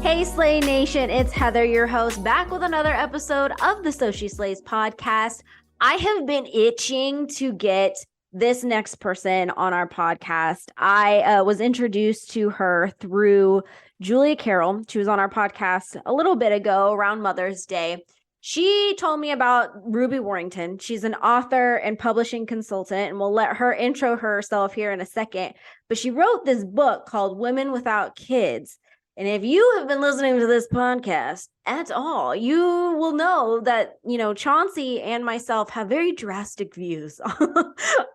Hey Slay Nation, it's Heather, your host, back with another episode of the So She Slays podcast. I have been itching to get this next person on our podcast. I was introduced to her through Julia Carroll. She was on our podcast a little bit ago around Mother's Day. She told me about Ruby Warrington. She's an author and publishing consultant, and we'll let her intro herself here in a second. But she wrote this book called Women Without Kids. And if you have been listening to this podcast at all, you will know that, Chauncey and myself have very drastic views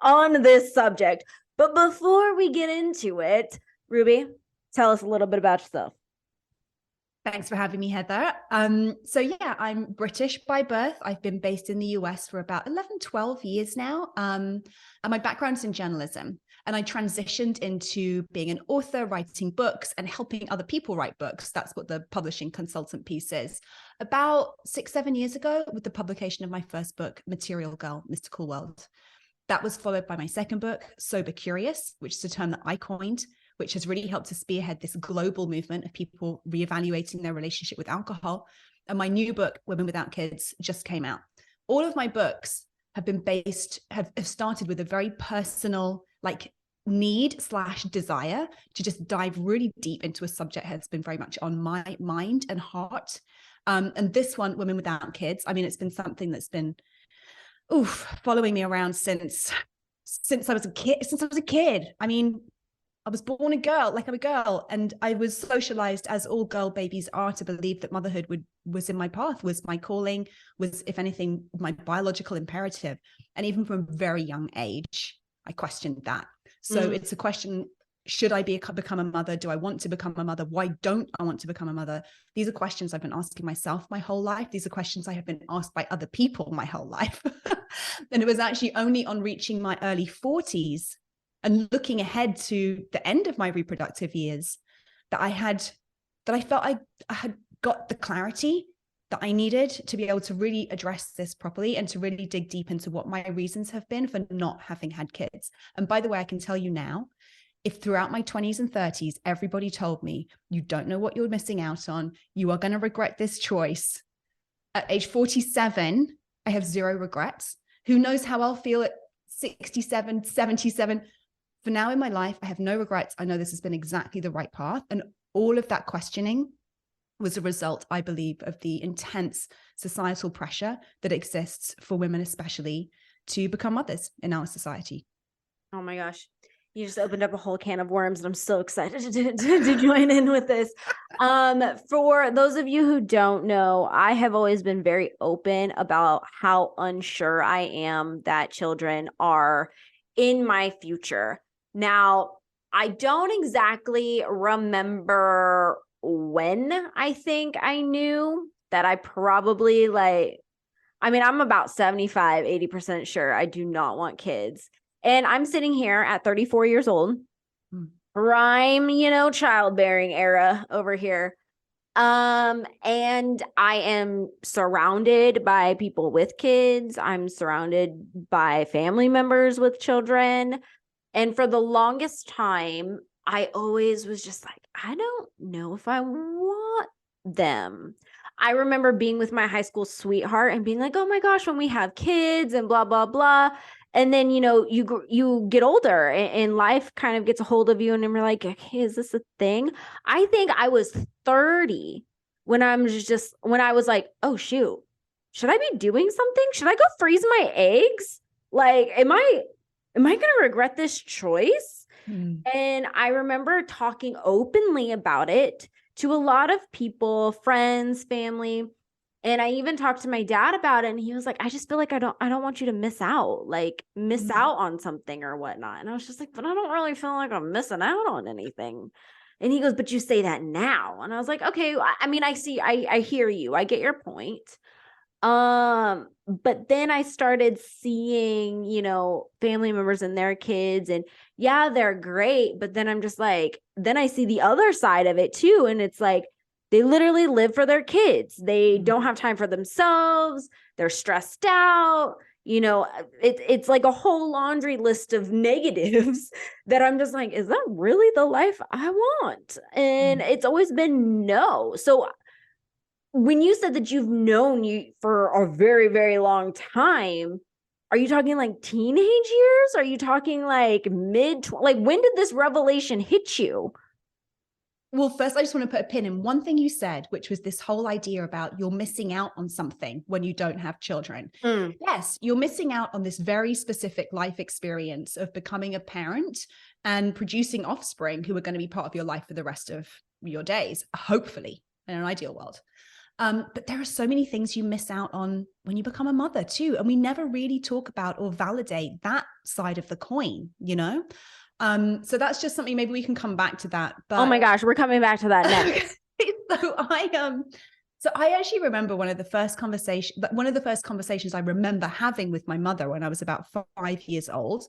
on this subject. But before we get into it, Ruby, tell us a little bit about yourself. Thanks for having me, Heather. I'm British by birth. I've been based in the US for about 11, 12 years now. And my background's in journalism. And I transitioned into being an author, writing books and helping other people write books. That's what the publishing consultant piece is. About 6, 7 years ago, with the publication of my first book, Material Girl, Mystical World. That was followed by my second book, Sober Curious, which is a term that I coined, which has really helped to spearhead this global movement of people reevaluating their relationship with alcohol. And my new book, Women Without Kids, just came out. All of my books have started with a very personal, need/desire to just dive really deep into a subject that's been very much on my mind and heart. And this one, Women Without Kids, it's been something that's been following me around since I was a kid. I was born a girl, I'm a girl, and I was socialized, as all girl babies are, to believe that motherhood was in my path, was my calling, was, if anything, my biological imperative. And even from a very young age, I questioned that. So It's a question, should I become a mother? Do I want to become a mother? Why don't I want to become a mother? These are questions I've been asking myself my whole life. These are questions I have been asked by other people my whole life. And it was actually only on reaching my early 40s and looking ahead to the end of my reproductive years that I felt I had got the clarity that I needed to be able to really address this properly and to really dig deep into what my reasons have been for not having had kids. And by the way, I can tell you now, if throughout my 20s and 30s, everybody told me, you don't know what you're missing out on, you are going to regret this choice. At age 47, I have zero regrets. Who knows how I'll feel at 67, 77. For now in my life, I have no regrets. I know this has been exactly the right path. And all of that questioning was a result, I believe, of the intense societal pressure that exists for women, especially, to become mothers in our society. Oh my gosh. You just opened up a whole can of worms, and I'm so excited to join in with this. For those of you who don't know, I have always been very open about how unsure I am that children are in my future. Now, I don't exactly remember when I think I knew that I probably I'm about 75, 80% sure I do not want kids. And I'm sitting here at 34 years old, prime, childbearing era over here. And I am surrounded by people with kids. I'm surrounded by family members with children. And for the longest time, I always was just like, I don't know if I want them. I remember being with my high school sweetheart and being like, oh my gosh, when we have kids and blah, blah, blah. And then, you get older and life kind of gets a hold of you, and then you're like, okay, is this a thing? I think I was 30 when I was like, oh shoot, should I be doing something? Should I go freeze my eggs? Am I going to regret this choice? And I remember talking openly about it to a lot of people, friends, family. And I even talked to my dad about it, and he was like, I just feel like I don't want you to miss out on something or whatnot. And I was just like, but I don't really feel like I'm missing out on anything. And he goes, but you say that now. And I was like, okay, I hear you. I get your point. But then I started seeing, family members and their kids, and yeah, they're great. But then I'm just like, then I see the other side of it too. And it's like, they literally live for their kids. They don't have time for themselves. They're stressed out. It's like a whole laundry list of negatives that I'm just like, is that really the life I want? And it's always been no. So when you said that you've known you for a very, very long time, are you talking like teenage years? Are you talking like like when did this revelation hit you? Well, first, I just want to put a pin in one thing you said, which was this whole idea about you're missing out on something when you don't have children. Yes, you're missing out on this very specific life experience of becoming a parent and producing offspring who are going to be part of your life for the rest of your days, hopefully, in an ideal world. But there are so many things you miss out on when you become a mother too. And we never really talk about or validate that side of the coin, So that's just something, maybe we can come back to that. But oh my gosh, we're coming back to that next. So I actually remember one of the first conversations I remember having with my mother when I was about 5 years old.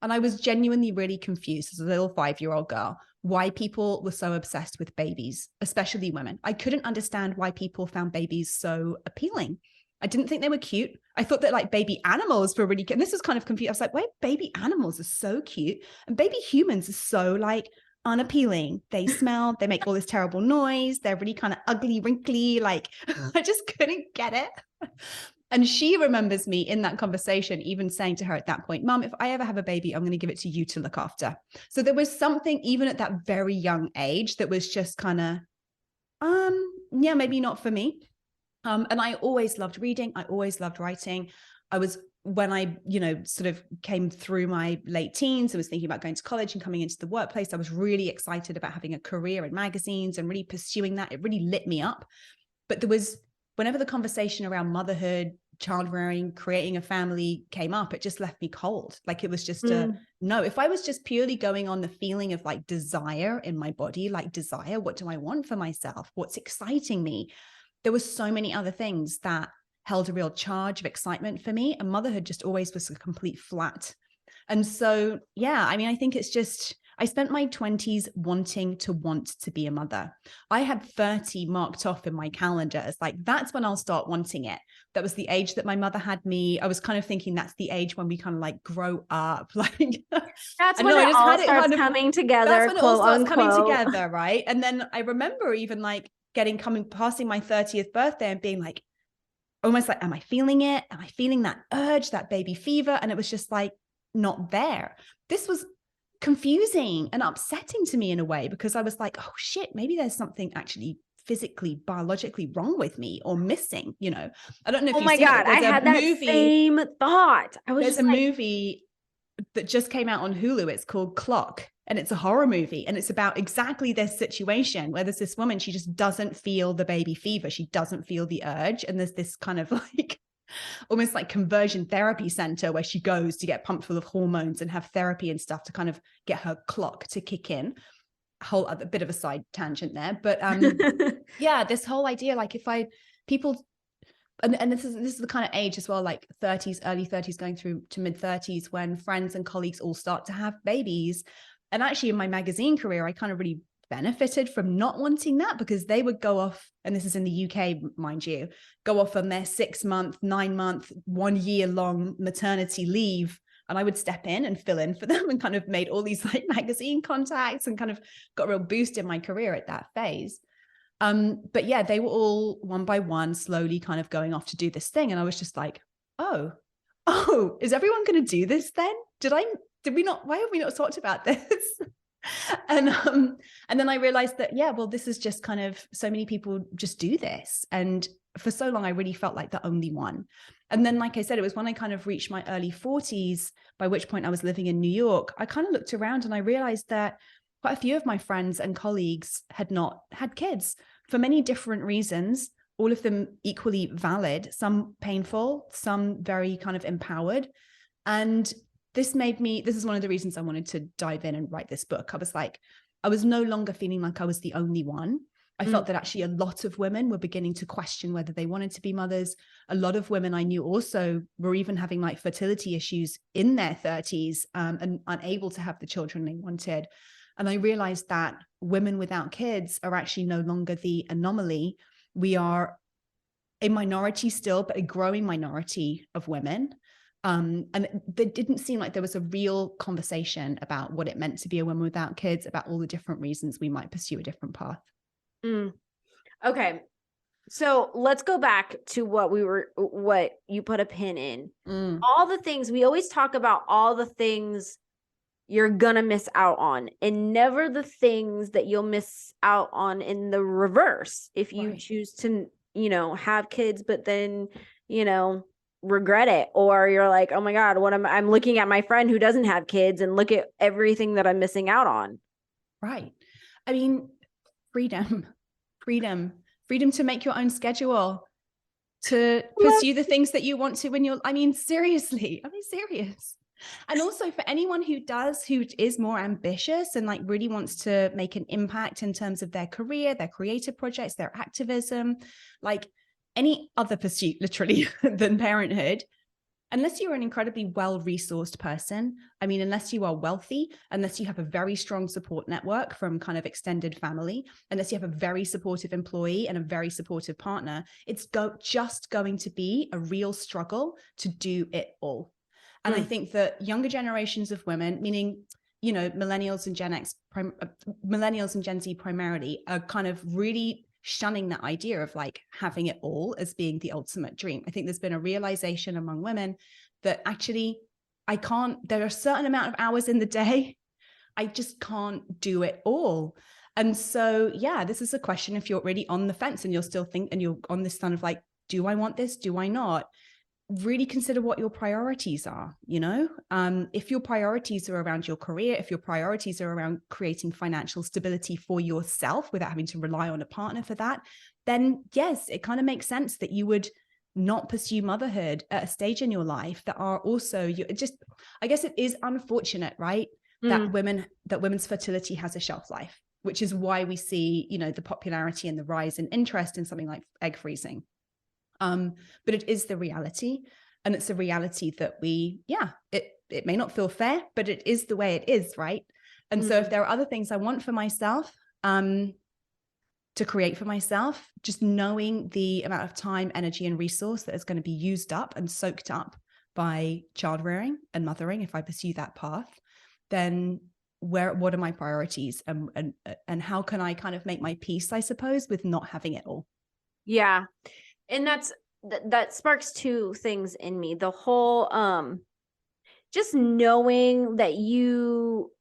And I was genuinely really confused as a little 5-year-old girl why people were so obsessed with babies, especially women. I couldn't understand why people found babies so appealing. I didn't think they were cute. I thought that like baby animals were really cute. And this was kind of confused. I was like, wait, baby animals are so cute. And baby humans are so like unappealing. They smell, they make all this terrible noise. They're really kind of ugly, wrinkly. Like I just couldn't get it. And she remembers me in that conversation, even saying to her at that point, Mom, if I ever have a baby, I'm going to give it to you to look after. So there was something even at that very young age that was just kind of, yeah, maybe not for me. And I always loved reading. I always loved writing. When I, sort of came through my late teens and was thinking about going to college and coming into the workplace, I was really excited about having a career in magazines and really pursuing that. It really lit me up. But whenever the conversation around motherhood, child rearing, creating a family came up, it just left me cold. Like it was just no. If I was just purely going on the feeling of like desire in my body, like desire, what do I want for myself? What's exciting me? There were so many other things that held a real charge of excitement for me. And motherhood just always was a complete flat. And so, yeah, I mean, I think it's just, I spent my 20s wanting to be a mother. I had 30 marked off in my calendar as like, that's when I'll start wanting it. That was the age that my mother had me. I was kind of thinking that's the age when we kind of like grow up. Like that's when it all starts coming together. That's when it all starts coming together, right? And then I remember even like passing my 30th birthday and being like, almost like, am I feeling it? Am I feeling that urge, that baby fever? And it was just like, not there. This was confusing and upsetting to me in a way, because I was like, oh shit, maybe there's something actually physically, biologically wrong with me or missing, I don't know if oh my God, I had that same thought. There's a movie that just came out on Hulu. It's called Clock. And it's a horror movie. And it's about exactly this situation where there's this woman, she just doesn't feel the baby fever. She doesn't feel the urge. And there's this kind of like, almost like conversion therapy center where she goes to get pumped full of hormones and have therapy and stuff to kind of get her clock to kick in. A whole other bit of a side tangent there. But yeah, this whole idea, like and this is the kind of age as well, like 30s, early 30s going through to mid 30s, when friends and colleagues all start to have babies. And actually in my magazine career, I kind of really benefited from not wanting that, because they would go off, and this is in the UK, mind you, go off on their 6-month, 9-month, 1 year long maternity leave. And I would step in and fill in for them and kind of made all these like magazine contacts and kind of got a real boost in my career at that phase. But yeah, they were all one by one, slowly kind of going off to do this thing. And I was just like, oh, is everyone going to do this then? Why have we not talked about this? And then I realized that, yeah, well, this is just kind of, so many people just do this. And for so long, I really felt like the only one. And then, like I said, it was when I kind of reached my early 40s, by which point I was living in New York, I kind of looked around and I realized that quite a few of my friends and colleagues had not had kids for many different reasons, all of them equally valid, some painful, some very kind of empowered. And this is one of the reasons I wanted to dive in and write this book. I was no longer feeling like I was the only one. I felt that actually a lot of women were beginning to question whether they wanted to be mothers. A lot of women I knew also were even having like fertility issues in their 30s and unable to have the children they wanted. And I realized that women without kids are actually no longer the anomaly. We are a minority still, but a growing minority of women. And there didn't seem like there was a real conversation about what it meant to be a woman without kids, about all the different reasons we might pursue a different path. Okay. So let's go back to what you put a pin in. All the things we always talk about, all the things you're gonna miss out on, and never the things that you'll miss out on in the reverse if you choose to, have kids, but then, regret it, or you're like, oh my God, I'm looking at my friend who doesn't have kids and look at everything that I'm missing out on. Right. I mean, freedom to make your own schedule, to pursue the things that you want to when you're, seriously, serious. And also for anyone who is more ambitious and like really wants to make an impact in terms of their career, their creative projects, their activism, like any other pursuit literally than parenthood, unless you're an incredibly well-resourced person, unless you are wealthy, unless you have a very strong support network from kind of extended family, unless you have a very supportive employee and a very supportive partner, it's just going to be a real struggle to do it all. And I think that younger generations of women, meaning, millennials and millennials and Gen Z primarily, are kind of really shunning that idea of like having it all as being the ultimate dream. I think there's been a realization among women that actually there are a certain amount of hours in the day, I just can't do it all. And so, this is a question, if you're really on the fence and you're still and you're on this kind of like, do I want this? Do I not? Really consider what your priorities are. If your priorities are around your career, if your priorities are around creating financial stability for yourself without having to rely on a partner for that, then yes, it kind of makes sense that you would not pursue motherhood at a stage in your life that are also I guess it is unfortunate, right? That women's fertility has a shelf life, which is why we see, the popularity and the rise in interest in something like egg freezing. But it is the reality, and it's a reality that it may not feel fair, but it is the way it is, right? And so if there are other things I want for myself, to create for myself, just knowing the amount of time, energy, and resource that is going to be used up and soaked up by child rearing and mothering, if I pursue that path, then what are my priorities, and how can I kind of make my peace, I suppose, with not having it all? Yeah. And that sparks two things in me. The whole, just knowing that you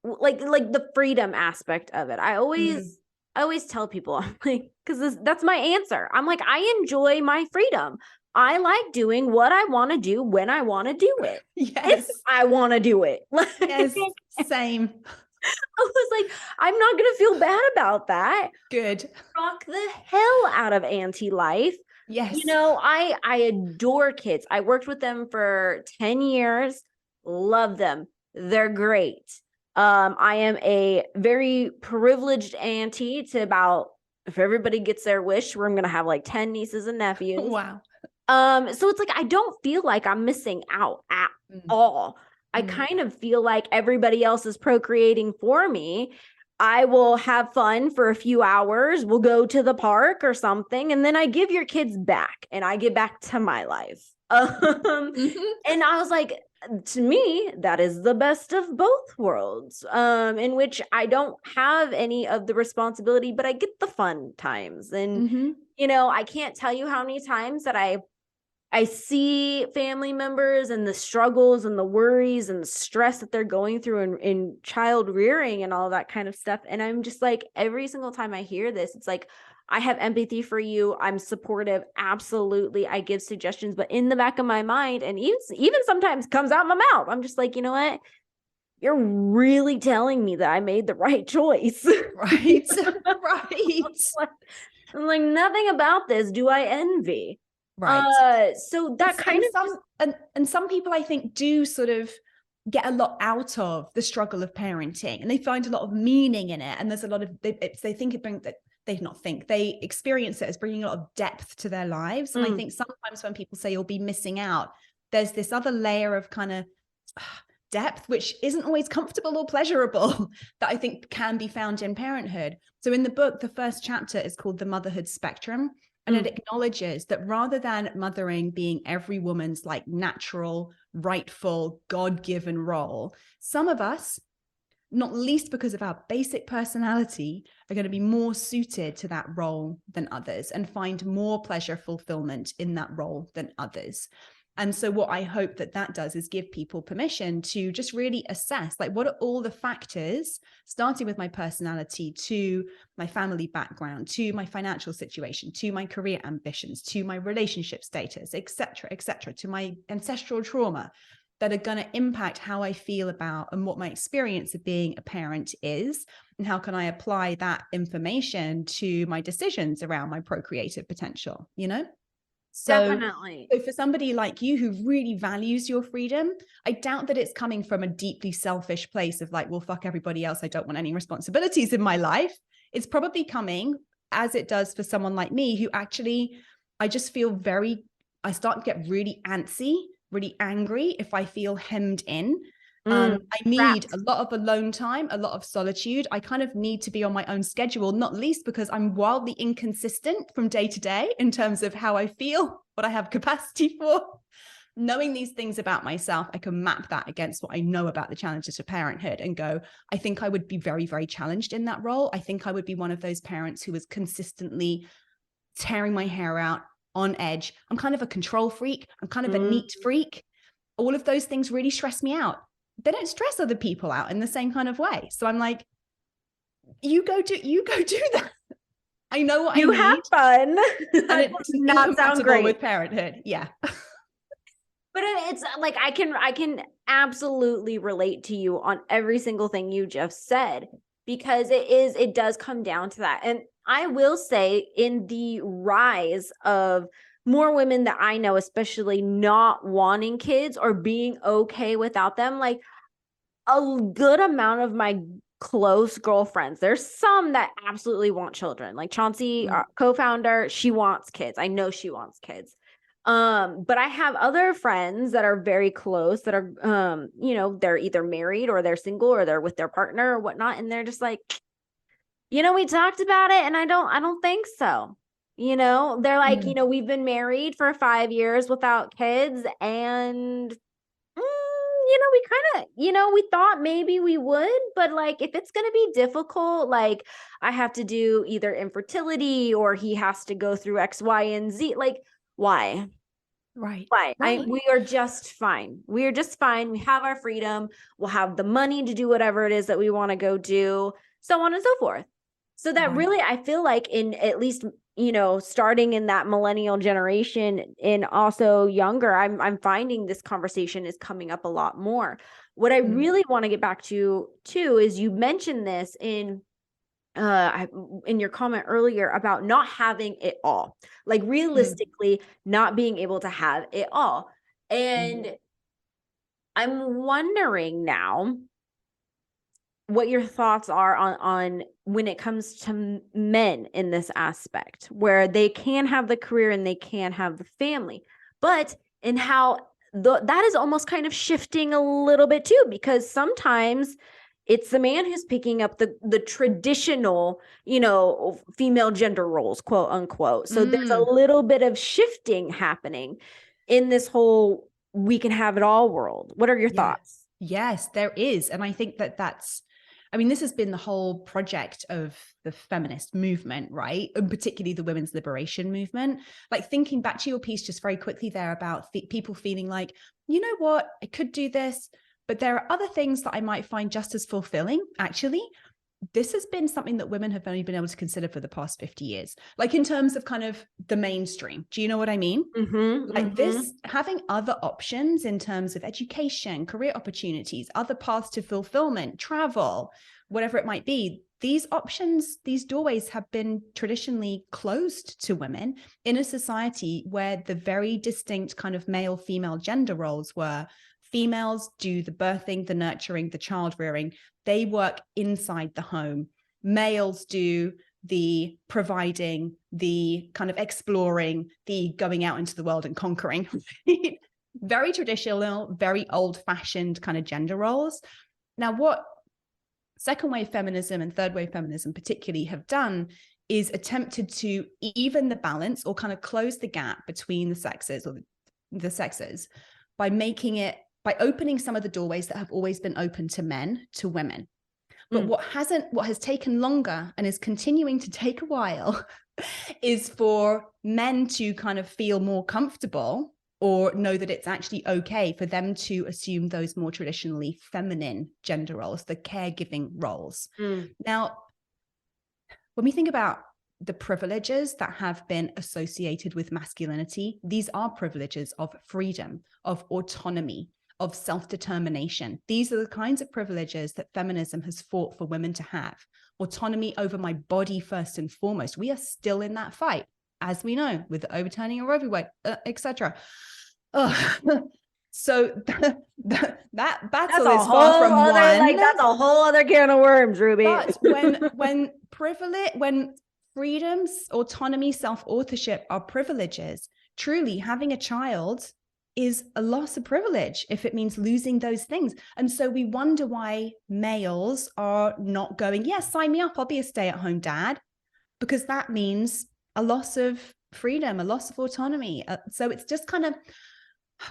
like the freedom aspect of it. I always tell people, I'm like, because that's my answer. I'm like, I enjoy my freedom. I like doing what I want to do when I want to do it. Yes. If I want to do it. Yes, same. I was like, I'm not going to feel bad about that. Good. Rock the hell out of anti-life. Yes. I adore kids. I worked with them for 10 years. Love them. They're great. I am a very privileged auntie to about, if everybody gets their wish, we're going to have like 10 nieces and nephews. Wow. So it's like, I don't feel like I'm missing out at all. I kind of feel like everybody else is procreating for me. I will have fun for a few hours. We'll go to the park or something. And then I give your kids back and I get back to my life. And I was like, to me, that is the best of both worlds, in which I don't have any of the responsibility, but I get the fun times. And, I can't tell you how many times that I see family members and the struggles and the worries and the stress that they're going through in child rearing and all that kind of stuff. And I'm just like, every single time I hear this, it's like, I have empathy for you. I'm supportive. Absolutely. I give suggestions, but in the back of my mind, and even sometimes comes out my mouth, I'm just like, you know what? You're really telling me that I made the right choice. Right. Right. I'm like, nothing about this do I envy. Right. So that kind of and some people I think do sort of get a lot out of the struggle of parenting, and they find a lot of meaning in it. And there's a lot of they think it brings that they experience it as bringing a lot of depth to their lives. And I think sometimes when people say you'll be missing out, there's this other layer of kind of depth, which isn't always comfortable or pleasurable, that I think can be found in parenthood. So in the book, the first chapter is called The Motherhood Spectrum. And it acknowledges that rather than mothering being every woman's like natural, rightful, God-given role, some of us, not least because of our basic personality, are going to be more suited to that role than others and find more pleasure, fulfillment in that role than others. And so what I hope that that does is give people permission to just really assess, like, what are all the factors, starting with my personality, to my family background, to my financial situation, to my career ambitions, to my relationship status, et cetera, to my ancestral trauma, that are going to impact how I feel about and what my experience of being a parent is, and how can I apply that information to my decisions around my procreative potential, you know? Definitely. So for somebody like you who really values your freedom, I doubt that it's coming from a deeply selfish place of like, well, fuck everybody else, I don't want any responsibilities in my life. It's probably coming, as it does for someone like me, who actually, I just feel I start to get really antsy, really angry if I feel hemmed in. I need a lot of alone time, a lot of solitude. I kind of need to be on my own schedule, not least because I'm wildly inconsistent from day to day in terms of how I feel, what I have capacity for. Knowing these things about myself, I can map that against what I know about the challenges of parenthood and go, I think I would be very, very challenged in that role. I think I would be one of those parents who was consistently tearing my hair out, on edge. I'm kind of a control freak. I'm kind of a neat freak. All of those things really stress me out. They don't stress other people out in the same kind of way. So I'm like, you go do that. I know what I need. Have fun. And it's not sound great with parenthood. Yeah. But it's like, I can absolutely relate to you on every single thing you just said, because it does come down to that. And I will say, in the rise of more women that I know, especially not wanting kids or being okay without them, like a good amount of my close girlfriends, there's some that absolutely want children. Like Chauncey, our co-founder, she wants kids. I know she wants kids. But I have other friends that are very close that are, they're either married or they're single or they're with their partner or whatnot. And they're just like, we talked about it and I don't think so. They're like, we've been married for 5 years without kids, and we kind of, we thought maybe we would, but like, if it's going to be difficult, like I have to do either infertility or he has to go through X, Y, and Z, like, why? Right. Why? We are just fine. We are just fine. We have our freedom. We'll have the money to do whatever it is that we want to go do, so on and so forth. So that really, I feel like, in at least, starting in that millennial generation and also younger, I'm finding this conversation is coming up a lot more. What I really want to get back to too is, you mentioned this in your comment earlier about not having it all, like realistically not being able to have it all. And I'm wondering now what your thoughts are on when it comes to men in this aspect, where they can have the career and they can have the family, but in how that is almost kind of shifting a little bit too, because sometimes it's the man who's picking up the traditional, female gender roles, quote unquote. So there's a little bit of shifting happening in this whole we can have it all world. What are your thoughts? Yes, there is. And I think this has been the whole project of the feminist movement, right? And particularly the women's liberation movement. Like, thinking back to your piece just very quickly there about people feeling like, you know what, I could do this, but there are other things that I might find just as fulfilling. Actually, this has been something that women have only been able to consider for the past 50 years, like in terms of kind of the mainstream. Do you know what I mean? This, having other options in terms of education, career opportunities, other paths to fulfillment, travel, whatever it might be. These options, these doorways have been traditionally closed to women in a society where the very distinct kind of male-female gender roles were: females do the birthing, the nurturing, the child rearing. They work inside the home. Males do the providing, the kind of exploring, the going out into the world and conquering. Very traditional, very old-fashioned kind of gender roles. Now, what second wave feminism and third wave feminism particularly have done is attempted to even the balance or kind of close the gap between the sexes, or the sexes, by opening some of the doorways that have always been open to men, to women. But what has taken longer and is continuing to take a while is for men to kind of feel more comfortable or know that it's actually okay for them to assume those more traditionally feminine gender roles, the caregiving roles. Now, when we think about the privileges that have been associated with masculinity, these are privileges of freedom, of autonomy, of self-determination. These are the kinds of privileges that feminism has fought for women to have. Autonomy over my body first and foremost. We are still in that fight, as we know, with the overturning of Roe v. Wade, etc. So that battle is far from won. That's a whole other can of worms, Ruby. But when privilege, when freedoms, autonomy, self-authorship are privileges, truly having a child is a loss of privilege if it means losing those things. And so we wonder why males are not going, yes, sign me up, I'll be a stay-at-home dad, because that means a loss of freedom, a loss of autonomy. So it's just kind of,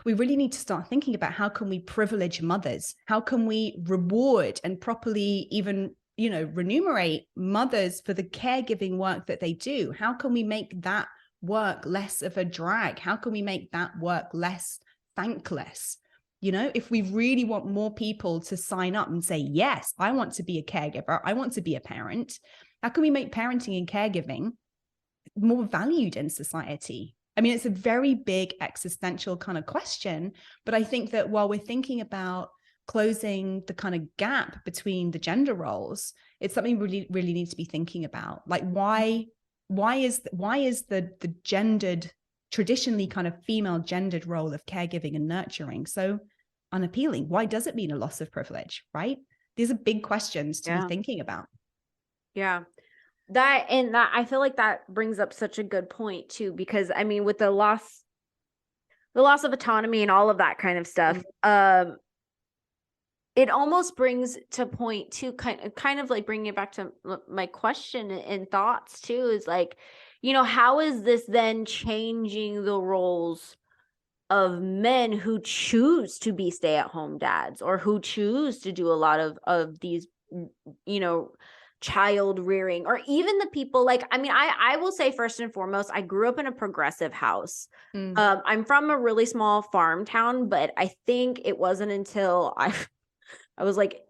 we really need to start thinking about how can we privilege mothers? How can we reward and properly even, remunerate mothers for the caregiving work that they do? How can we make that work less of a drag? How can we make that work less thankless? If we really want more people to sign up and say, yes, I want to be a caregiver, I want to be a parent, how can we make parenting and caregiving more valued in society? I mean, it's a very big existential kind of question, but I think that while we're thinking about closing the kind of gap between the gender roles, it's something we really need to be thinking about. Like, why is the gendered, traditionally kind of female gendered role of caregiving and nurturing so unappealing? Why does it mean a loss of privilege, right? These are big questions to be thinking about. Yeah. That I feel like that brings up such a good point too, because I mean, with the loss of autonomy and all of that kind of stuff, it almost brings to point to kind of like bringing it back to my question and thoughts too, is like, how is this then changing the roles of men who choose to be stay-at-home dads, or who choose to do a lot of these, child rearing, or even the people like, I mean, I will say first and foremost, I grew up in a progressive house. I'm from a really small farm town, but I think it wasn't until I was like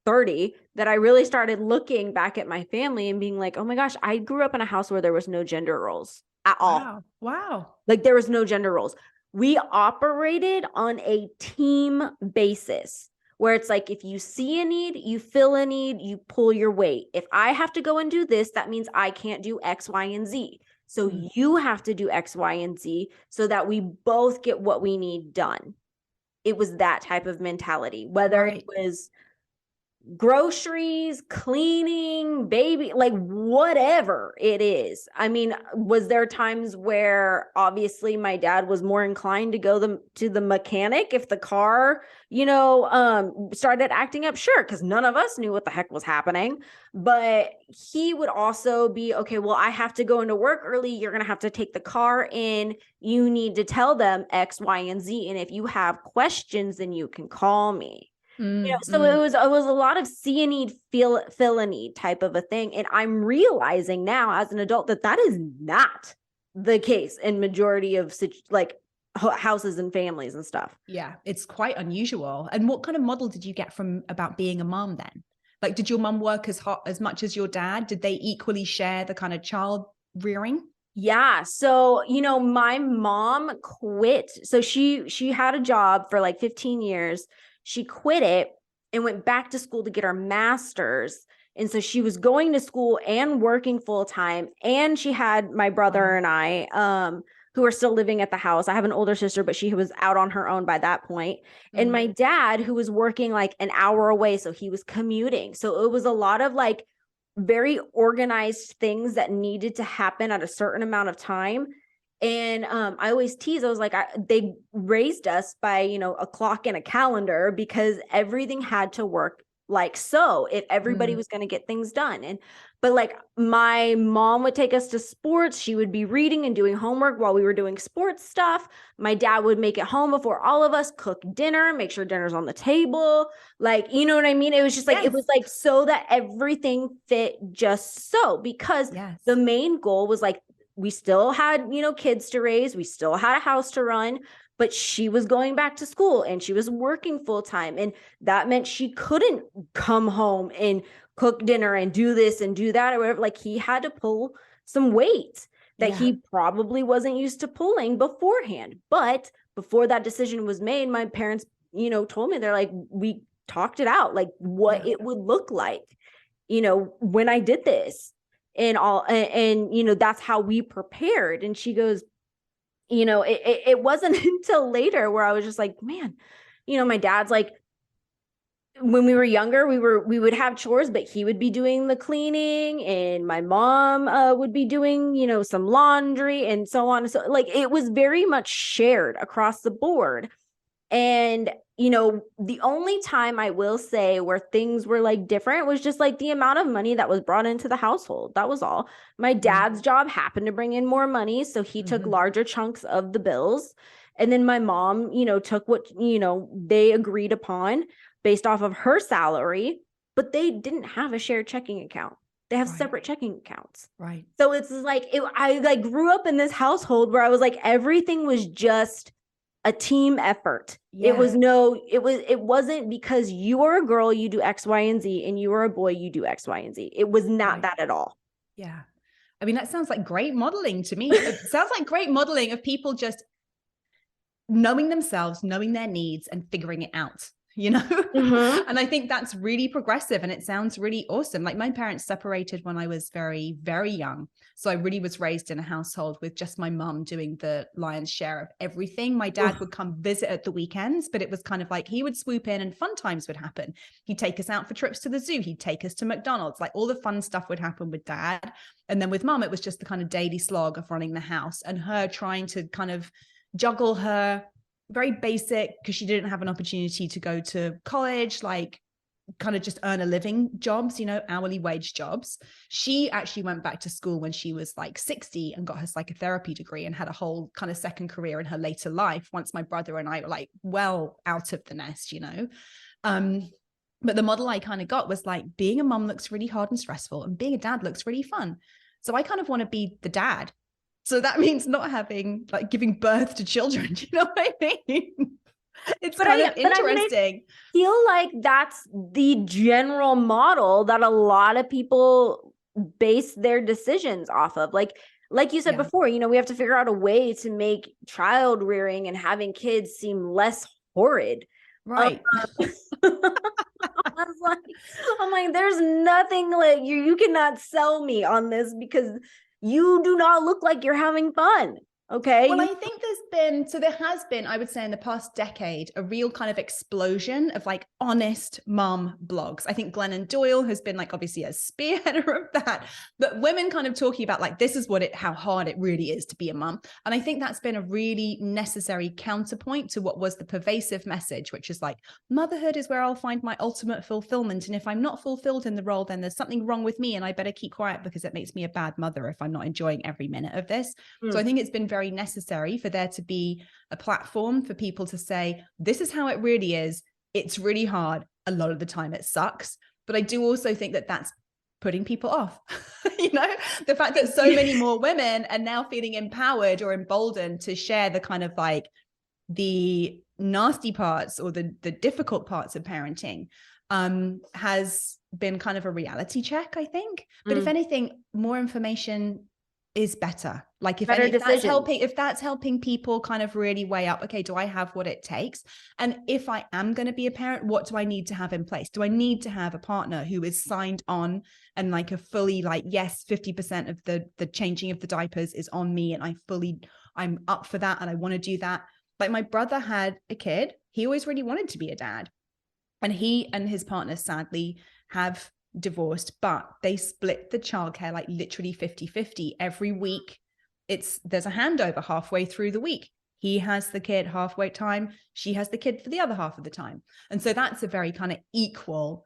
30 that I really started looking back at my family and being like, oh my gosh, I grew up in a house where there was no gender roles at all. Wow. Like, there was no gender roles. We operated on a team basis, where it's like, if you see a need, you fill a need, you pull your weight. If I have to go and do this, that means I can't do X, Y, and Z. So you have to do X, Y, and Z so that we both get what we need done. It was that type of mentality, whether it was groceries, cleaning, baby, like whatever it is. I mean, was there times where obviously my dad was more inclined to go to the mechanic if the car, started acting up? Sure, because none of us knew what the heck was happening. But he would also be, okay, well, I have to go into work early. You're going to have to take the car in. You need to tell them X, Y, and Z. And if you have questions, then you can call me. So it was a lot of see a need, feel a need type of a thing. And I'm realizing now as an adult that is not the case in majority of like houses and families and stuff. Yeah, it's quite unusual. And what kind of model did you get about being a mom then? Like, did your mom work as much as your dad? Did they equally share the kind of child rearing? Yeah. So, my mom quit. So she had a job for like 15 years. She quit it and went back to school to get her master's. And so she was going to school and working full time. And she had my brother and I, who are still living at the house. I have an older sister, but she was out on her own by that point. And my dad, who was working like an hour away, so he was commuting. So it was a lot of like very organized things that needed to happen at a certain amount of time. And I always tease, I was like, they raised us by, a clock and a calendar, because everything had to work like so if everybody was going to get things done. And but like my mom would take us to sports, she would be reading and doing homework while we were doing sports stuff. My dad would make it home before all of us, cook dinner, make sure dinner's on the table, like, you know what I mean? It was just like, Yes. it was like so that everything fit just so, because Yes. the main goal was like, we still had, you know, kids to raise, we still had a house to run, but she was going back to school and she was working full time. And that meant she couldn't come home and cook dinner and do this and do that or whatever. Like he had to pull some weight that he probably wasn't used to pulling beforehand. But before that decision was made, my parents, you know, told me, they're like, we talked it out, like what it would look like, you know, when I did this and all. And, you know, that's how we prepared. And she goes, you know, it wasn't until later where I was just like, man, you know, my dad's like, when we were younger, we would have chores, but he would be doing the cleaning and my mom would be doing, you know, some laundry and so on. So like it was very much shared across the board. And, you know, the only time I will say where things were like different was just like the amount of money that was brought into the household. That was all. My dad's job happened to bring in more money, so he took larger chunks of the bills. And then my mom, you know, took what, you know, they agreed upon based off of her salary, but they didn't have a shared checking account. They have separate checking accounts. Right. So it's like, I like grew up in this household where I was like, everything was just a team effort. It wasn't because you are a girl, you do X, Y, and Z, and you are a boy, you do X, Y, and Z. It was not that at all. Yeah. I mean, that sounds like great modeling to me. It sounds like great modeling of people just knowing themselves, knowing their needs and figuring it out, you know? And I think that's really progressive and it sounds really awesome. Like my parents separated when I was very, very young. So I really was raised in a household with just my mum doing the lion's share of everything. My dad would come visit at the weekends, but it was kind of like he would swoop in and fun times would happen. He'd take us out for trips to the zoo. He'd take us to McDonald's, like all the fun stuff would happen with dad. And then with mum, it was just the kind of daily slog of running the house and her trying to kind of juggle her very basic, because she didn't have an opportunity to go to college, like kind of just earn a living jobs, you know, hourly wage jobs. She actually went back to school when she was like 60 and got her psychotherapy degree and had a whole kind of second career in her later life once my brother and I were like well out of the nest, you know. But the model I kind of got was like being a mom looks really hard and stressful and being a dad looks really fun. So I kind of want to be the dad. So that means not having, like, giving birth to children. Do you know what I mean? It's kind of interesting. I feel like that's the general model that a lot of people base their decisions off of. Like you said before, you know, we have to figure out a way to make child rearing and having kids seem less horrid. Right. I'm like, there's nothing like you cannot sell me on this because you do not look like you're having fun. Okay. Well, I think there has been, I would say in the past decade, a real kind of explosion of like honest mom blogs. I think Glennon Doyle has been like obviously a spearheader of that, but women kind of talking about like, this is how hard it really is to be a mom. And I think that's been a really necessary counterpoint to what was the pervasive message, which is like, motherhood is where I'll find my ultimate fulfillment. And if I'm not fulfilled in the role, then there's something wrong with me and I better keep quiet because it makes me a bad mother if I'm not enjoying every minute of this. So I think it's been very necessary for there to be a platform for people to say, this is how it really is. It's really hard. A lot of the time it sucks. But I do also think that that's putting people off. You know, the fact that so many more women are now feeling empowered or emboldened to share the kind of like the nasty parts or the difficult parts of parenting has been kind of a reality check, I think. But if anything, more information is better. Like if that's helping people kind of really weigh up, okay, do I have what it takes? And if I am going to be a parent, what do I need to have in place? Do I need to have a partner who is signed on and like a fully like, yes, 50% of the changing of the diapers is on me and I'm up for that and I want to do that. Like my brother had a kid. He always really wanted to be a dad. And he and his partner sadly have divorced, but they split the childcare like literally 50-50 every week. There's a handover halfway through the week. He has the kid halfway time. She has the kid for the other half of the time. And so that's a very kind of equal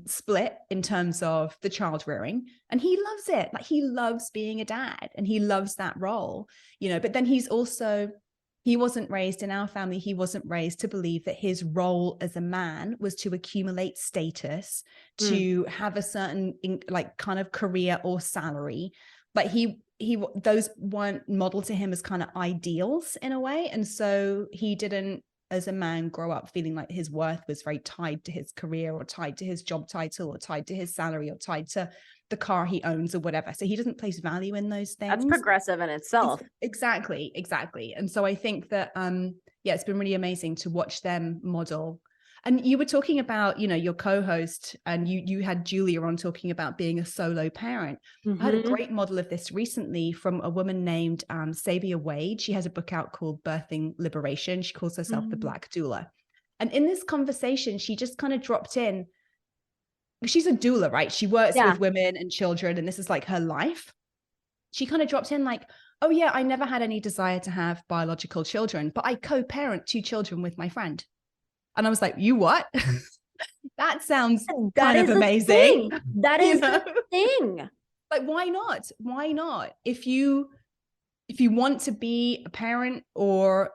split in terms of the child rearing, and he loves it. Like, he loves being a dad and he loves that role, you know, but then he wasn't raised in our family. He wasn't raised to believe that his role as a man was to accumulate status, to have a certain like kind of career or salary. But those weren't modeled to him as kind of ideals in a way. And so he didn't, as a man, grow up feeling like his worth was very tied to his career or tied to his job title or tied to his salary or tied to the car he owns or whatever. So he doesn't place value in those things. That's progressive in itself. Exactly. And so I think that, it's been really amazing to watch them model. And you were talking about, you know, your co-host, and you had Julia on talking about being a solo parent. I had a great model of this recently from a woman named Sabia Wade. She has a book out called Birthing Liberation. She calls herself the Black Doula. And in this conversation, she just kind of dropped in. She's a doula, right? She works with women and children, and this is like her life. She kind of dropped in like, oh yeah, I never had any desire to have biological children, but I co-parent 2 children with my friend. And I was like, you what? That sounds kind of amazing. That is the thing. Like, why not? Why not? If you want to be a parent, or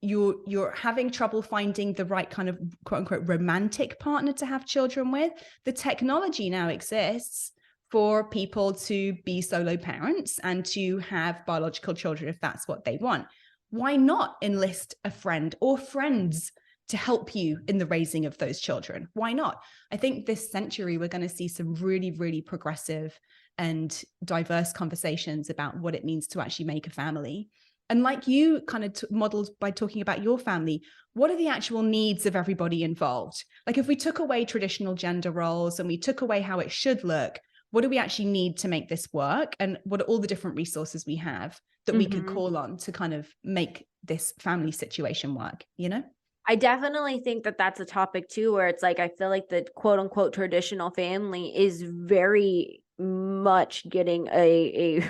you're having trouble finding the right kind of quote unquote romantic partner to have children with, the technology now exists for people to be solo parents and to have biological children if that's what they want. Why not enlist a friend or friends to help you in the raising of those children? Why not? I think this century we're going to see some really, really progressive and diverse conversations about what it means to actually make a family. And like you kind of modeled by talking about your family, what are the actual needs of everybody involved? Like, if we took away traditional gender roles and we took away how it should look, what do we actually need to make this work? And what are all the different resources we have that we could call on to kind of make this family situation work, you know? I definitely think that that's a topic too, where it's like, I feel like the quote unquote traditional family is very much getting a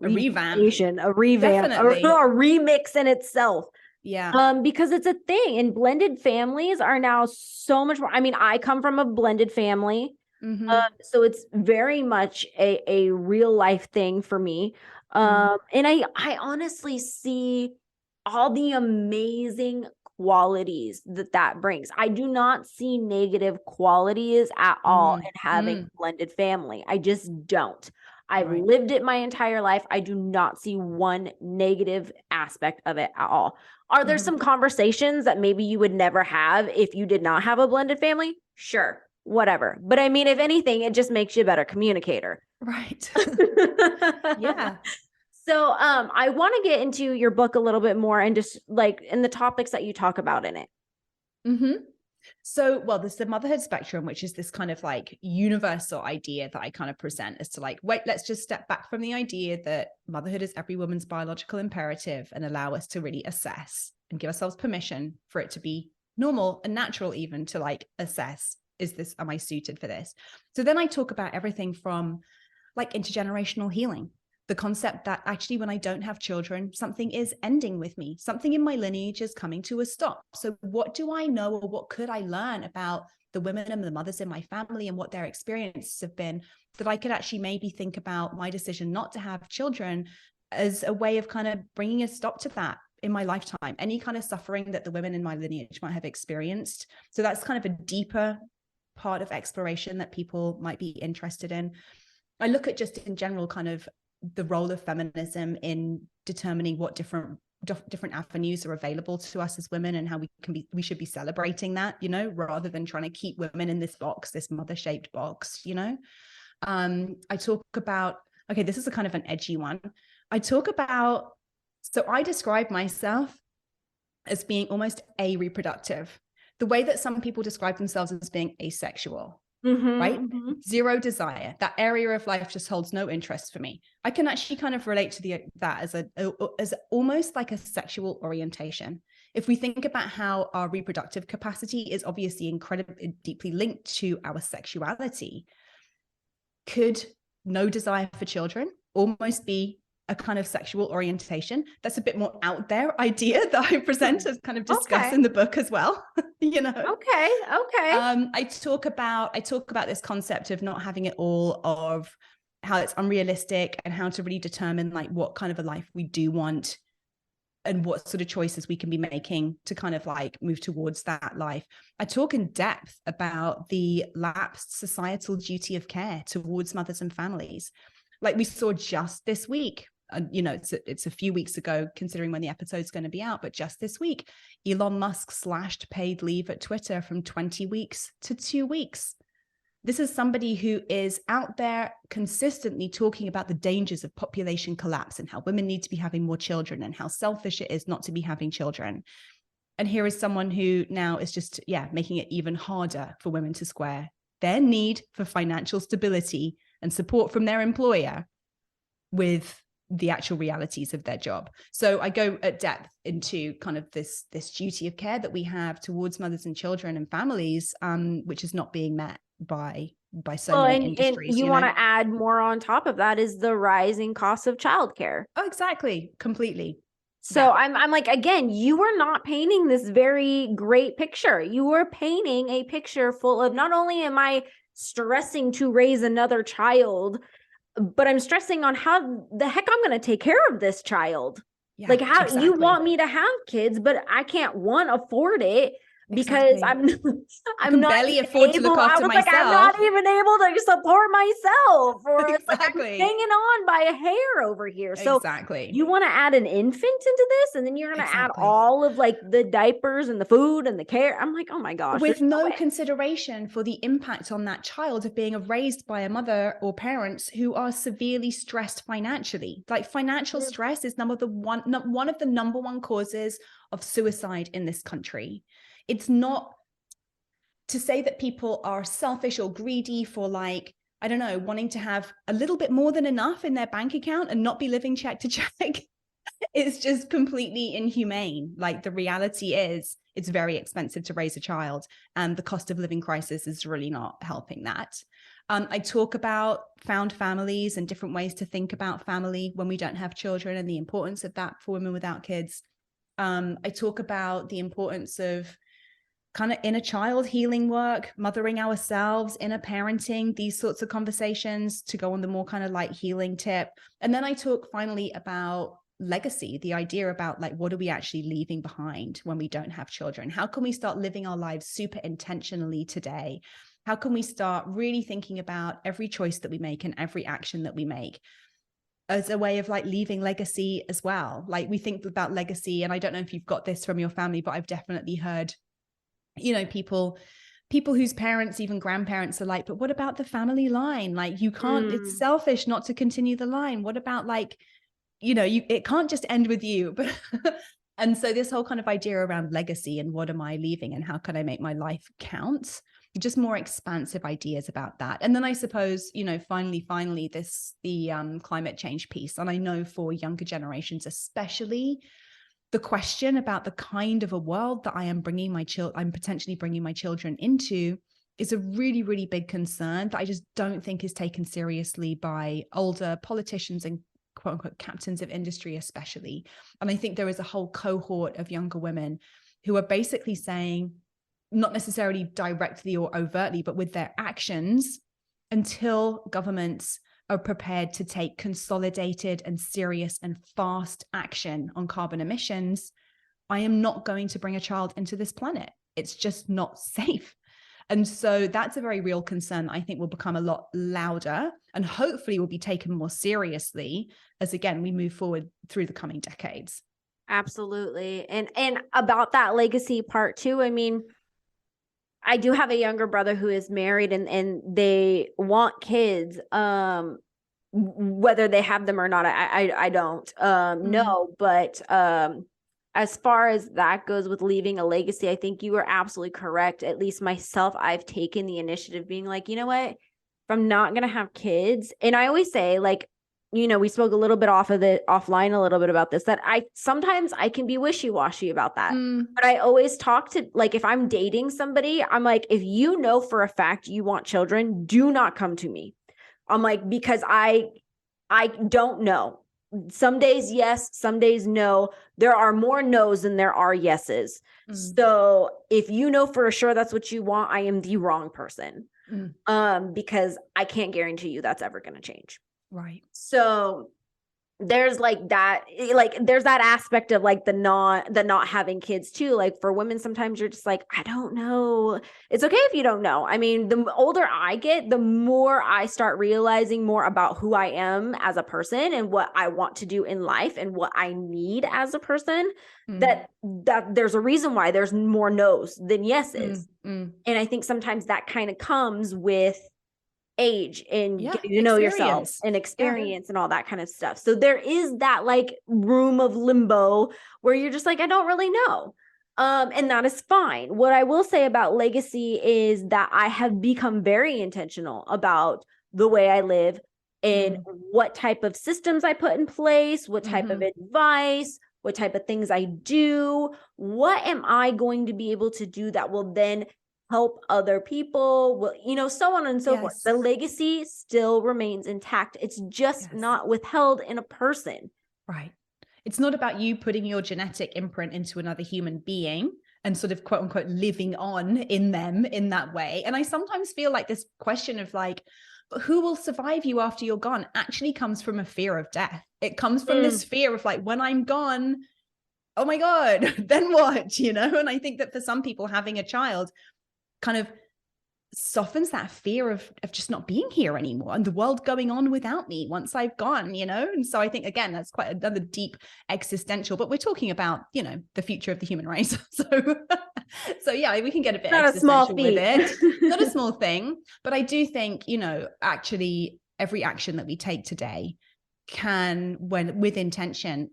revamp, a remix in itself. Yeah. Because it's a thing, and blended families are now so much more. I mean, I come from a blended family. So it's very much a real life thing for me. And I honestly see all the amazing qualities that brings. I do not see negative qualities at all in having blended family. I just don't. I've lived it my entire life. I do not see one negative aspect of it at all. Are there some conversations that maybe you would never have if you did not have a blended family? Sure, whatever. But I mean, if anything, it just makes you a better communicator. Right. Yeah. So I want to get into your book a little bit more, and just like in the topics that you talk about in it. So, well, there's the motherhood spectrum, which is this kind of like universal idea that I kind of present as to like, wait, let's just step back from the idea that motherhood is every woman's biological imperative and allow us to really assess and give ourselves permission for it to be normal and natural, even to like assess, am I suited for this? So then I talk about everything from like intergenerational healing. The concept that actually, when I don't have children, something is ending with me. Something in my lineage is coming to a stop. So what do I know, or what could I learn about the women and the mothers in my family and what their experiences have been, that I could actually maybe think about my decision not to have children as a way of kind of bringing a stop to that in my lifetime, any kind of suffering that the women in my lineage might have experienced. So that's kind of a deeper part of exploration that people might be interested in. I look at just in general kind of the role of feminism in determining what different avenues are available to us as women, and how we should be celebrating that, you know, rather than trying to keep women in this box, this mother-shaped box, you know. I talk about, okay, this is a kind of an edgy one. So I describe myself as being almost a-reproductive, the way that some people describe themselves as being asexual. Right? Zero desire. That area of life just holds no interest for me. I can actually kind of relate to that as almost like a sexual orientation. If we think about how our reproductive capacity is obviously incredibly deeply linked to our sexuality, could no desire for children almost be a kind of sexual orientation. That's a bit more out there idea that I present as kind of discuss in the book as well. You know. Okay. I talk about this concept of not having it all, of how it's unrealistic, and how to really determine like what kind of a life we do want, and what sort of choices we can be making to kind of like move towards that life. I talk in depth about the lapsed societal duty of care towards mothers and families. Like we saw just this week, you know, it's a few weeks ago considering when the episode's going to be out, but just this week, Elon Musk slashed paid leave at Twitter from 20 weeks to 2 weeks. This is somebody who is out there consistently talking about the dangers of population collapse and how women need to be having more children and how selfish it is not to be having children. And here is someone who now is just, making it even harder for women to square their need for financial stability and support from their employer with the actual realities of their job. So I go at depth into kind of this duty of care that we have towards mothers and children and families, which is not being met by so many industries. And you want to add more on top of that is the rising cost of childcare. Oh, exactly. Completely. So I'm like, again, you are not painting this very great picture. You are painting a picture full of, not only am I stressing to raise another child, but I'm stressing on how the heck I'm going to take care of this child. Like how you want me to have kids, but I can't afford it. Because I'm not barely afford to look after myself. Like, I'm not even able to support myself, or it's like I'm hanging on by a hair over here. So you want to add an infant into this, and then you're going to add all of like the diapers and the food and the care. I'm like, oh my gosh, with no consideration for the impact on that child of being raised by a mother or parents who are severely stressed financially. Like financial stress is one of the number one causes of suicide in this country. It's not to say that people are selfish or greedy for like, I don't know, wanting to have a little bit more than enough in their bank account and not be living check to check. It's just completely inhumane. Like the reality is it's very expensive to raise a child, and the cost of living crisis is really not helping that. I talk about found families and different ways to think about family when we don't have children, and the importance of that for women without kids. I talk about the importance of kind of inner child healing work, mothering ourselves, inner parenting, these sorts of conversations, to go on the more kind of like healing tip. And then I talk finally about legacy, the idea about like, what are we actually leaving behind when we don't have children? How can we start living our lives super intentionally today? How can we start really thinking about every choice that we make and every action that we make as a way of like leaving legacy as well? Like we think about legacy, and I don't know if you've got this from your family, but I've definitely heard, you know, people whose parents, even grandparents, are like, but what about the family line? Like you can't, it's selfish not to continue the line. What about like, you know, it can't just end with you. But and so this whole kind of idea around legacy and what am I leaving and how can I make my life count? Just more expansive ideas about that. And then I suppose, you know, finally, the climate change piece. And I know for younger generations, especially, the question about the kind of a world that I'm potentially bringing my children into is a really, really big concern that I just don't think is taken seriously by older politicians and quote unquote captains of industry, especially. And I think there is a whole cohort of younger women who are basically saying, not necessarily directly or overtly, but with their actions, until governments are prepared to take consolidated and serious and fast action on carbon emissions, I am not going to bring a child into this planet. It's just not safe. And so that's a very real concern that I think will become a lot louder and hopefully will be taken more seriously as, again, we move forward through the coming decades. Absolutely. And about that legacy part too, I mean, I do have a younger brother who is married and they want kids, whether they have them or not. I don't know, but as far as that goes with leaving a legacy, I think you are absolutely correct. At least myself, I've taken the initiative being like, you know what, if I'm not going to have kids, and I always say, like, you know, we spoke a little bit offline a little bit about this, that sometimes I can be wishy-washy about that. But I always talk to, like, if I'm dating somebody, I'm like, if you know for a fact you want children, do not come to me. I'm like, because I don't know. some days yes, some days no. There are more no's than there are yeses. So if you know for sure that's what you want, I am the wrong person. Because I can't guarantee you that's ever going to change. Right. So there's like that, like there's that aspect of like the not having kids too. Like for women, sometimes you're just like, I don't know. It's okay if you don't know. I mean, the older I get, the more I start realizing more about who I am as a person and what I want to do in life and what I need as a person, that there's a reason why there's more no's than yeses. And I think sometimes that kind of comes with age and getting to know yourself and experience and all that kind of stuff. So there is that like room of limbo where you're just like, I don't really know. And that is fine. What I will say about legacy is that I have become very intentional about the way I live and what type of systems I put in place, what type of advice, what type of things I do. What am I going to be able to do that will then help other people, will, you know, so on and so forth. The legacy still remains intact. It's just not withheld in a person. Right. It's not about you putting your genetic imprint into another human being and sort of quote unquote living on in them in that way. And I sometimes feel like this question of like, who will survive you after you're gone actually comes from a fear of death. It comes from this fear of like, when I'm gone, oh my God, then what, you know? And I think that for some people having a child kind of softens that fear of just not being here anymore and the world going on without me once I've gone, you know? And so I think, again, that's quite another deep existential, but we're talking about, you know, the future of the human race. So yeah, we can get a bit not existential with it. Not a small thing, but I do think, you know, actually every action that we take today can, when with intention,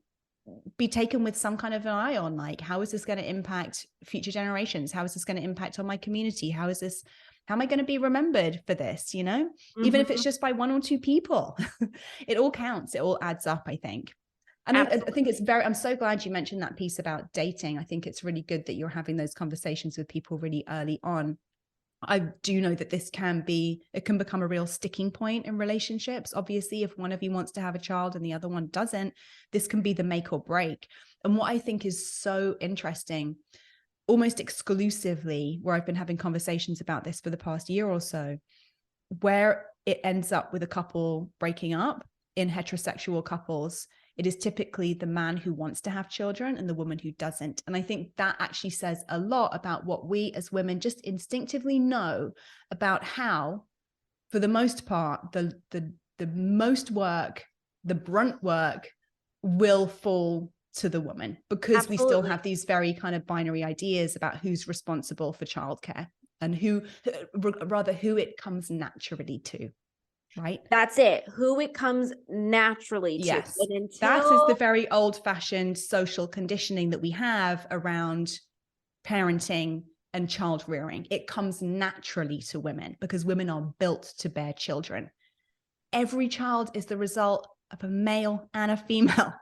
be taken with some kind of an eye on, like, how is this going to impact future generations? How is this going to impact on my community? How am I going to be remembered for this? You know, even if it's just by one or two people, it all counts. It all adds up, I think. And I think it's I'm so glad you mentioned that piece about dating. I think it's really good that you're having those conversations with people really early on. I do know that it can become a real sticking point in relationships. Obviously, if one of you wants to have a child and the other one doesn't, this can be the make or break. And what I think is so interesting, almost exclusively, where I've been having conversations about this for the past year or so, where it ends up with a couple breaking up in heterosexual couples, it is typically the man who wants to have children and the woman who doesn't. And I think that actually says a lot about what we as women just instinctively know about how, for the most part, the most work, the brunt work will fall to the woman, because we still have these very kind of binary ideas about who's responsible for childcare and who it comes naturally to. Right. That's it. Who it comes naturally to. Yes. That is the very old-fashioned social conditioning that we have around parenting and child rearing. It comes naturally to women because women are built to bear children. Every child is the result of a male and a female,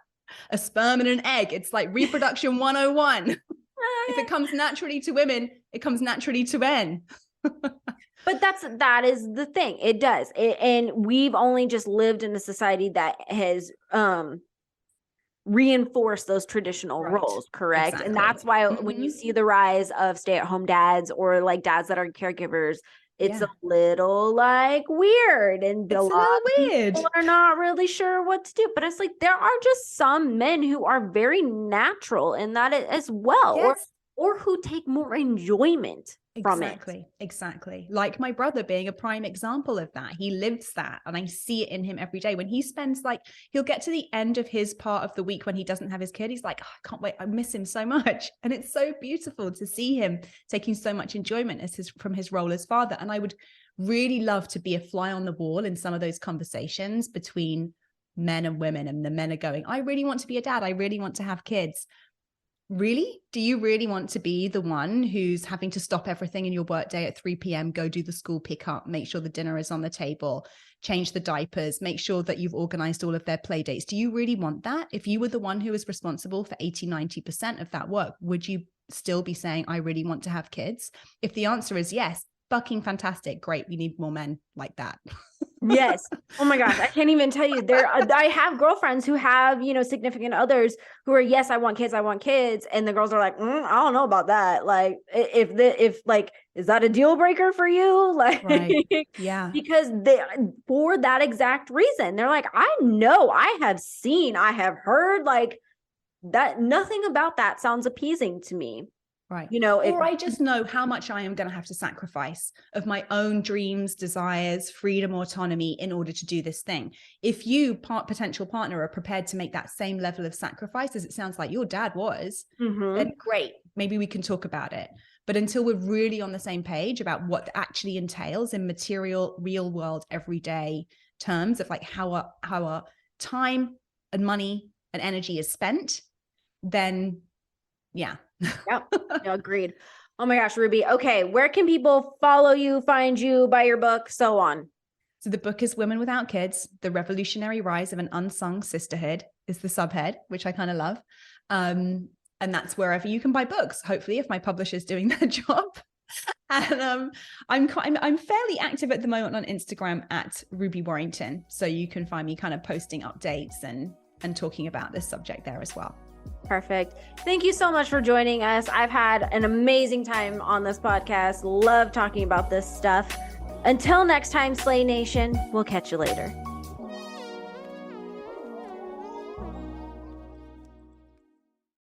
a sperm and an egg. It's like reproduction 101. If it comes naturally to women, it comes naturally to men. But that is the thing. It does. And we've only just lived in a society that has reinforced those traditional roles, correct? Exactly. And that's why when you see the rise of stay-at-home dads or like dads that are caregivers, it's a little like weird, and a lot of people are not really sure what to do. But it's like there are just some men who are very natural in that as well, or who take more enjoyment from it. Exactly. Like my brother being a prime example of that. He lives that, and I see it in him every day. When he spends, like, he'll get to the end of his part of the week when he doesn't have his kid, he's like, oh, I can't wait, I miss him so much. And it's so beautiful to see him taking so much enjoyment from his role as father. And I would really love to be a fly on the wall in some of those conversations between men and women, and the men are going, I really want to be a dad, I really want to have kids. Really? Do you really want to be the one who's having to stop everything in your workday at 3 p.m., go do the school pickup, make sure the dinner is on the table, change the diapers, make sure that you've organized all of their play dates? Do you really want that? If you were the one who was responsible for 80-90% of that work, would you still be saying, I really want to have kids? If the answer is yes, fucking fantastic. Great. We need more men like that. Yes. Oh my gosh. I can't even tell you I have girlfriends who have, significant others who are, yes, I want kids. And the girls are like, I don't know about that. Like if is that a deal breaker for you? Like, right. Yeah. because for that exact reason, they're like, I know, I have heard, like, that nothing about that sounds appeasing to me. Right. Or I just know how much I am going to have to sacrifice of my own dreams, desires, freedom, autonomy in order to do this thing. If you, potential partner, are prepared to make that same level of sacrifice as it sounds like your dad was, then great. Maybe we can talk about it. But until we're really on the same page about what actually entails in material, real world, everyday terms of like how our time and money and energy is spent, then yeah. Yep. No, agreed. Oh my gosh, Ruby. Okay. Where can people follow you, find you, buy your book, so on? So the book is Women Without Kids, The Revolutionary Rise of an Unsung Sisterhood is the subhead, which I kind of love. And that's wherever you can buy books, hopefully, if my publisher's doing their job. And I'm fairly active at the moment on Instagram at Ruby Warrington. So you can find me kind of posting updates and talking about this subject there as well. Perfect. Thank you so much for joining us. I've had an amazing time on this podcast. Love talking about this stuff. Until next time, Slay Nation, we'll catch you later.